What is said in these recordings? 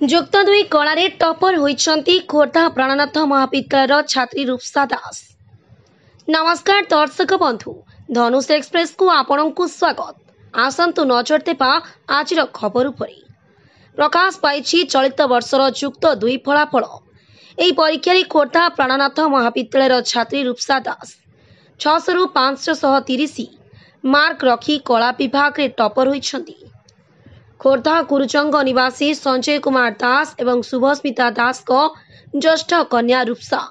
ଯୁକ୍ତ ଦୁଇ କଳାରେ ଟପର ହୋଇଛନ୍ତି ଖୋର୍ଦ୍ଧା ପ୍ରାଣନାଥ ମହାବିଦ୍ୟାଳୟର ଛାତ୍ରୀ ରୂପସା ଦାସ। ନମସ୍କାର ଦର୍ଶକ ବନ୍ଧୁ, ଧନୁଷ ଏକ୍ସପ୍ରେସକୁ ଆପଣଙ୍କୁ ସ୍ୱାଗତ। ଆସନ୍ତୁ ନଜର ଦେବା ଆଜିର ଖବର ଉପରେ। ପ୍ରକାଶ ପାଇଛି ଚଳିତ ବର୍ଷର ଯୁକ୍ତ ଦୁଇ ଫଳାଫଳ। ଏହି ପରୀକ୍ଷାରେ ଖୋର୍ଦ୍ଧା ପ୍ରାଣନାଥ ମହାବିଦ୍ୟାଳୟର ଛାତ୍ରୀ ରୂପସା ଦାସ 600ରୁ 530 ମାର୍କ ରଖି କଳା ବିଭାଗରେ ଟପର ହୋଇଛନ୍ତି। ଖୋର୍ଦ୍ଧା ଗୁରୁଜଙ୍ଗ ନିବାସୀ ସଞ୍ଜୟ କୁମାର ଦାସ ଏବଂ ଶୁଭସ୍ମିତା ଦାସଙ୍କ ଜ୍ୟେଷ୍ଠ କନ୍ୟା ରୂପସା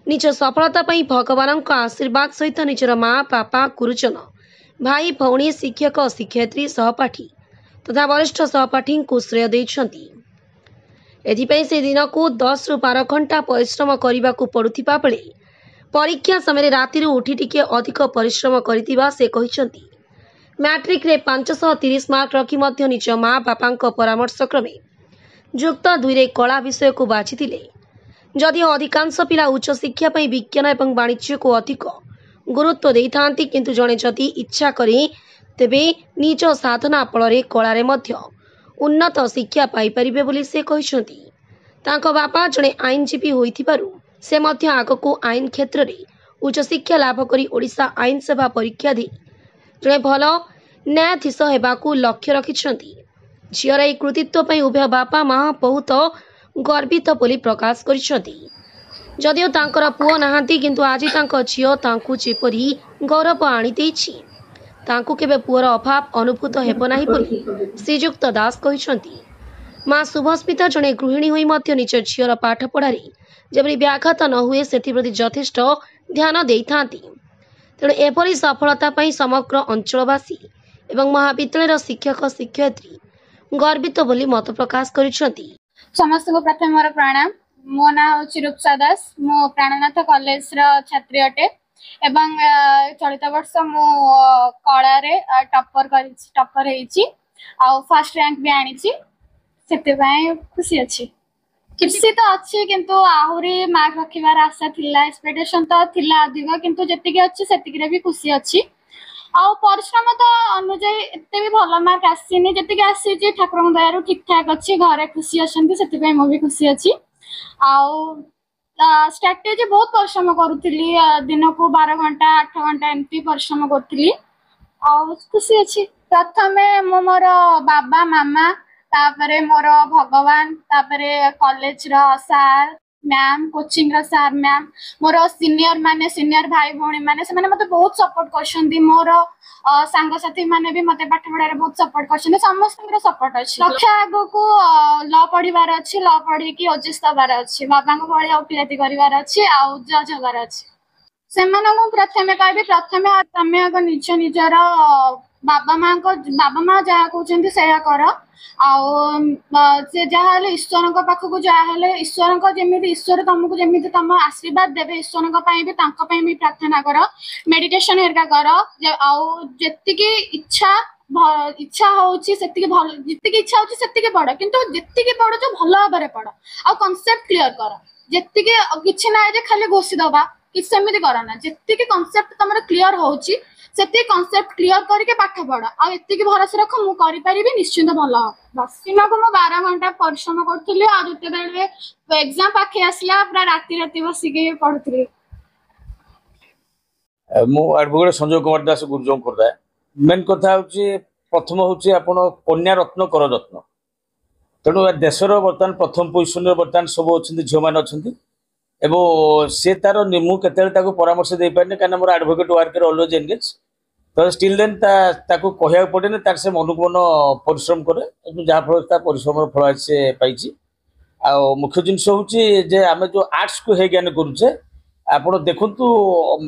ନିଜ ସଫଳତା ପାଇଁ ଭଗବାନଙ୍କ ଆଶୀର୍ବାଦ ସହିତ ନିଜର ମା, ବାପା, ଗୁରୁଜନ, ଭାଇ, ଭଉଣୀ, ଶିକ୍ଷକ, ଶିକ୍ଷୟିତ୍ରୀ, ସହପାଠୀ ତଥା ବରିଷ୍ଠ ସହପାଠୀଙ୍କୁ ଶ୍ରେୟ ଦେଇଛନ୍ତି। ଏଥିପାଇଁ ସେ ଦିନକୁ 10ରୁ 12 ଘଣ୍ଟା ପରିଶ୍ରମ କରିବାକୁ ପଡୁଥିବା ବେଳେ ପରୀକ୍ଷା ସମୟରେ ରାତିରୁ ଉଠି ଟିକେ ଅଧିକ ପରିଶ୍ରମ କରିଥିବା ସେ କହିଛନ୍ତି। ମ୍ୟାଟ୍ରିକରେ 530 ମାର୍କ ରଖି ମଧ୍ୟ ନିଜ ମା ବାପାଙ୍କ ପରାମର୍ଶ କ୍ରମେ ଯୁକ୍ତ ଦୁଇରେ କଳା ବିଷୟକୁ ବାଛିଥିଲେ। ଯଦିଓ ଅଧିକାଂଶ ପିଲା ଉଚ୍ଚଶିକ୍ଷା ପାଇଁ ବିଜ୍ଞାନ ଏବଂ ବାଣିଜ୍ୟକୁ ଅଧିକ ଗୁରୁତ୍ୱ ଦେଇଥାନ୍ତି, କିନ୍ତୁ ଜଣେ ଯଦି ଇଚ୍ଛା କରେ ତେବେ ନିଜ ସାଧନା ଫଳରେ କଳାରେ ମଧ୍ୟ ଉନ୍ନତ ଶିକ୍ଷା ପାଇପାରିବେ ବୋଲି ସେ କହିଛନ୍ତି। ତାଙ୍କ ବାପା ଜଣେ ଆଇନଜୀବୀ ହୋଇଥିବାରୁ ସେ ମଧ୍ୟ ଆଗକୁ ଆଇନ କ୍ଷେତ୍ରରେ ଉଚ୍ଚଶିକ୍ଷା ଲାଭ କରି ଓଡ଼ିଶା ଆଇନ ସେବା ପରୀକ୍ଷା ଦେଇ ଜଣେ ଭଲ ନ୍ୟାୟାଧୀଶ ହେବାକୁ ଲକ୍ଷ୍ୟ ରଖିଛନ୍ତି। ଝିଅର ଏହି କୃତିତ୍ୱ ପାଇଁ ଉଭୟ ବାପା ମା ବହୁତ ଗର୍ବିତ ବୋଲି ପ୍ରକାଶ କରିଛନ୍ତି। ଯଦିଓ ତାଙ୍କର ପୁଅ ନାହାନ୍ତି, କିନ୍ତୁ ଆଜି ତାଙ୍କ ଝିଅ ତାଙ୍କୁ ଯେପରି ଗୌରବ ଆଣିଦେଇଛି, ତାଙ୍କୁ କେବେ ପୁଅର ଅଭାବ ଅନୁଭୂତ ହେବ ନାହିଁ ବୋଲି ଶ୍ରୀଯୁକ୍ତ ଦାସ କହିଛନ୍ତି। ମା ଶୁଭସ୍ମିତା ଜଣେ ଗୃହିଣୀ ହୋଇ ମଧ୍ୟ ନିଜ ଝିଅର ପାଠପଢ଼ାରେ ଯେପରି ବ୍ୟାଘାତ ନ ହୁଏ ସେଥିପ୍ରତି ଯଥେଷ୍ଟ ଧ୍ୟାନ ଦେଇଥାନ୍ତି। ତେଣୁ ଏପରି ସଫଳତା ପାଇଁ ସମଗ୍ର ଅଞ୍ଚଳବାସୀ ଏବଂ ମହାବିଦ୍ୟାଳୟର ଶିକ୍ଷକ ଶିକ୍ଷୟିତ୍ରୀ ଗର୍ବିତ ବୋଲି ମତ ପ୍ରକାଶ କରିଛନ୍ତି। ସମସ୍ତ को प्रथम मोर प्रणाम। मो ना हूँ रूपसा दास। मो प्राणनाथ कॉलेज छात्री अटे एवं चलित वर्ष मु कला रे टपर फर्स्ट रैंक भी आनी खुशी अच्छी। खुशी तो अच्छी किंतु आहुरी मार्क रखिबार आशा थिला, एक्सपेक्टेशन तो थिला अधिक, किंतु जतिके अच्छी सेतिके भी खुशी अच्छी। आउ परिश्रम तो अनुजाई एते भी भल मार्क आसीनी, जतिके आसी ठाकुर दयारू ठीक ठाक अच्छी, घरे खुशी अच्छी, से मु भी खुशी अच्छी। आउ स्ट्राटेजी बहुत परिश्रम करुली, दिन को 12 घंटा 8 घंटा एमती परिश्रम करुली। आउ खुशी अच्छी। प्रथम मो मोर बाबा मामा, तापरे मोर भगवान, तापरे कॉलेज सार मैम, कोचिंग सार मैम, मोर सीनियर भाई भौणी माने से माने मते बहुत सपोर्ट करछन्ती। मोर सांगसाथी माने भी मते पाठ पढ़ारे बहुत सपोर्ट करछन्ती। समस्त सपोर्ट अछि। लक्ष्य आगो को लॉ पढ़िबार अछि, लॉ पढ़ी की ओजेस दबार अछि, बाबा को भଳି ओपीएटी करिवार अछि, आ जज हबार अछि। सेमानकु प्रथमे कहबी, प्रथमे तमे आगो निज निजर बाबा माँ जहाँ कहते से कर। जहाँ ईश्वर पाखक जहाँ ईश्वर जमी ईश्वर तुमको जमी तुम आशीर्वाद देवे, ईश्वर भी प्रार्थना कर, मेडिटेशन हेरिका कर। जी इच्छा इच्छा होची भल, जी इच्छा होची सेतिके पढ़, किंतु जी पढ़ जो भल भाव पढ़, आ कॉन्सेप्ट क्लियर कर। जी किसी ना खाली घोषी दबा किसी सेमती करना, जी कॉन्सेप्ट तुम क्लियर होची सेति कॉन्सेप्ट क्लियर करके पाठ पढ़, आ एतिकी भरोसा रख मु करि परिबी, निश्चित भल हो। बस दिन को मु 12 घंटा परिश्रम करथुली, आ जते बेले एग्जाम पाखे आसला पूरा राति बसिके पढुथुली। मु एडवोकेट संजय कुमार दास गुरुजंग खोर्धा। मेन कथा होची प्रथम होची आपण कन्या रत्न कर रत्न, तेणु देशर बर्तमान प्रथम पोजिशन बर्तमान सब अच्छे झील मैंने अच्छा एवं सी तार मुझे परामर्श दे पारे कहीं मोर एडवोकेट वर्क अलवेज एंगेज, तो स्टिल देन ताको कहया पड़े तार से मन को मन परिश्रम करे, जहाँफल परिश्रम फल से पाई। आ मुख्य जिनस हूँ आम जो आर्ट्स को है ज्ञान करुचे, आप देखु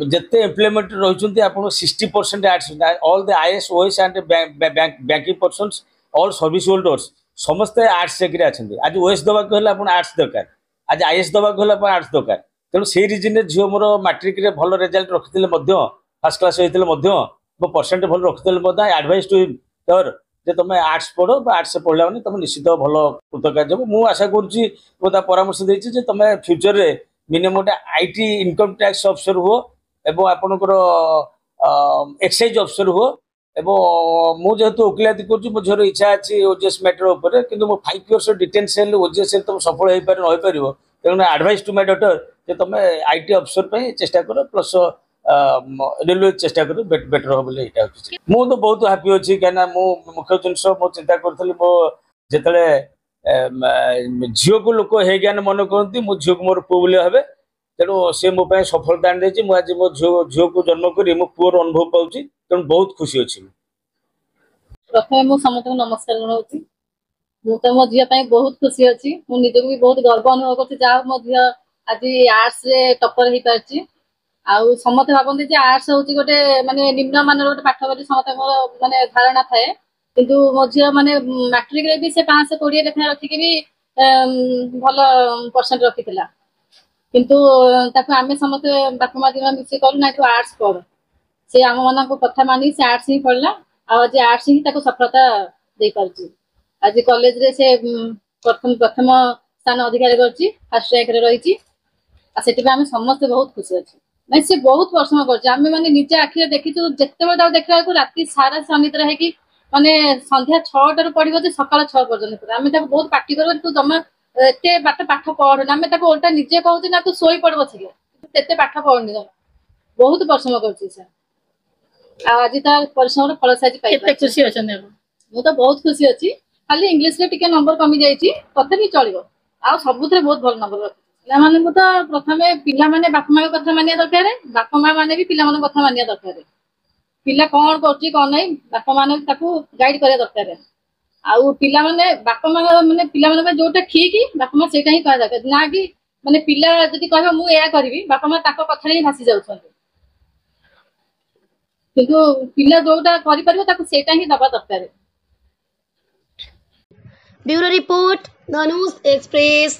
जिते एम्प्लॉयमेंट रही आप 60% arts, all the IAS OS and banking persons, all service holders समस्ते आर्ट्स चाकरी अच्छा। आज ओएस दवाक आर्ट्स दरकार, आज आईएएस दवाक आर्ट्स दरकार। तेणु से रिजन झील मोर मैट्रिक भल रिजल्ट रखी फर्स्ट क्लास होते परसेंट भल रखी एडवाइस टू योर जे तुम आर्ट्स पढ़, आर्ट्स पढ़ला मैंने तुम निश्चित भल कृतकार्य हो। मुझे आशा करुँच परामर्श देती तुम फ्यूचर रे मिनिमम गोटे आईटी इनकम टैक्स अफिसर हो एवं आपणकर एक्साइज अफिसर हो ଏବଂ ମୁଁ ଯେହେତୁ ଓକିଲାତି କରୁଛି ମୋ ଝିଅର ଇଚ୍ଛା ଅଛି ଓଜିଏସ୍ ମ୍ୟାଟର ଉପରେ କିନ୍ତୁ ମୋ 5 ଇୟର୍ସ ଡିଟେନ୍ସ ହେଲେ ଓଜିଏସ୍ ରେ ତମେ ସଫଳ ହେଇପାରେ ନ ହେଇପାରିବ ତେଣୁ ଆଡଭାଇସ୍ ଟୁ ମାଇ ଡଟର ଯେ ତମେ ଆଇଟି ଅଫିସର ପାଇଁ ଚେଷ୍ଟା କର ପ୍ଲସ୍ ରେଲୱେ ଚେଷ୍ଟା କର ବେଟର ହବ ବୋଲି ଏଇଟା ହେଉଛି ମୁଁ ତ ବହୁତ ହାପି ଅଛି କାହିଁକିନା ମୁଁ ମୁଖ୍ୟ ଜିନିଷ ମୁଁ ଚିନ୍ତା କରୁଥିଲି ମୋ ଯେତେବେଳେ ଝିଅକୁ ଲୋକ ହେଇ ଜ୍ଞାନ ମନେ କରନ୍ତି ମୋ ଝିଅକୁ ମୋର ପୁଅ ବୋଲି ଭାବେ ତେଣୁ ସେ ମୋ ପାଇଁ ସଫଳତା ଆଣିଦେଇଛି ମୁଁ ଆଜି ମୋ ଝିଅକୁ ଜନ୍ମ କରି ମୋ ପୁଅର ଅନୁଭବ ପାଉଛି ତେଣୁ ବହୁତ ଖୁସି ଅଛି ପ୍ରଥମେ ମୁଁ ସମସ୍ତଙ୍କୁ ନମସ୍କାର ଜଣାଉଛି ମୁଁ ତ ମୋ ଝିଅ ପାଇଁ ବହୁତ ଖୁସି ଅଛି ମୁଁ ନିଜକୁ ବି ବହୁତ ଗର୍ବ ଅନୁଭବ କରୁଛି ଯାହା ହଉ ମୋ ଝିଅ ଆଜି ଆର୍ଟ୍ସରେ ଟପର ହେଇପାରିଛି ଆଉ ସମସ୍ତେ ଭାବନ୍ତି ଯେ ଆର୍ଟ୍ସ ହଉଛି ଗୋଟେ ମାନେ ନିମ୍ନମାନର ଗୋଟେ ପାଠ ବୋଲି ସମସ୍ତଙ୍କର ମାନେ ଧାରଣା ଥାଏ କିନ୍ତୁ ମୋ ଝିଅ ମାନେ ମାଟ୍ରିକରେ ବି ସେ 520 ଲେଖାଏଁ ରଖିକି ବି ଭଲ ପରସେଣ୍ଟ ରଖିଥିଲା କିନ୍ତୁ ତାକୁ ଆମେ ସମସ୍ତେ ବାପା ମା ଦିନ ମିଶି କଲୁ ନା ତୁ ଆର୍ଟ୍ସ ପଢ ସେ ଆମମାନଙ୍କ କଥା ମାନି ସେ ଆର୍ଟ୍ସ ହିଁ ପଢିଲା ଆଉ ଆଜି ଆର୍ଟ୍ସ ହିଁ ତାକୁ ସଫଳତା ଦେଇପାରୁଛି ଆଜି କଲେଜରେ ସେ ପ୍ରଥମ ସ୍ଥାନ ଅଧିକାର କରିଛି ଫାର୍ଷ୍ଟ ର୍ୟାଙ୍କରେ ରହିଛି ଆଉ ସେଥିପାଇଁ ଆମେ ସମସ୍ତେ ବହୁତ ଖୁସି ଅଛୁ ନାଇଁ ସେ ବହୁତ ପରିଶ୍ରମ କରୁଛି ଆମେ ମାନେ ନିଜ ଆଖିରେ ଦେଖିଛୁ ଯେତେବେଳେ ତାକୁ ଦେଖିଲା ବେଳକୁ ରାତି ସାରା ସନିଦ୍ରା ହେଇକି ମାନେ ସନ୍ଧ୍ୟା 6ଟାରୁ ପଢିବ ଯେ ସକାଳ 6 ପର୍ଯ୍ୟନ୍ତ ଆମେ ତାକୁ ବହୁତ ପାଟି କରୁ ତୁ ଜମା ଏତେ ପାଠ ପଢୁନି ଆମେ ତାକୁ ଓଲଟା ନିଜେ କହୁଛୁ ନା ତୁ ଶୋଇ ପଡ ବସିକି ଏତେ ପାଠ ପଢୁନି ଜମା ବହୁତ ପରିଶ୍ରମ କରୁଛି ସେ ଆଉ ଆଜି ତା ପରିଶ୍ରମର ଫଳ ସାଜି ପାଇ କେତେ ଖୁସି ଅଛନ୍ତି ଆପଣ ମୁଁ ତ ବହୁତ ଖୁସି ଅଛି ଖାଲି ଇଂଲିଶରେ ଟିକେ ନମ୍ବର କମି ଯାଇଛି ତଥାପି ଚଳିବ ଆଉ ସବୁଥିରେ ବହୁତ ଭଲ ନମ୍ବର ରଖିଛି ପିଲାମାନଙ୍କୁ ତ ପ୍ରଥମେ ପିଲାମାନେ ବାପା ମାଙ୍କ କଥା ମାନିବା ଦରକାର ବାପା ମା ମାନେ ବି ପିଲାମାନଙ୍କ କଥା ମାନିବା ଦରକାର ପିଲା କଣ କରୁଛି କଣ ନାହିଁ ବାପା ମାନେ ତାକୁ ଗାଇଡ କରିବା ଦରକାର ଆଉ ପିଲାମାନେ ବାପା ମା ମାନେ ପିଲାମାନଙ୍କ ପାଇଁ ଯୋଉଟା ଠିକ ବାପା ମା ସେଇଟା ହିଁ କହିବା ଦରକାର ନା କି ମାନେ ପିଲା ଯଦି କହିବ ମୁଁ ଏୟା କରିବି ବାପା ମା ତାଙ୍କ କଥାରେ ହିଁ ଭାସି ଯାଉଛନ୍ତି କିନ୍ତୁ ପିଲା ଯୋଉଟା କରିପାରିବ ତାକୁ ସେଇଟା ହିଁ ଦବା ଦରକାର ब्यूरो रिपोर्ट धनुष एक्सप्रेस।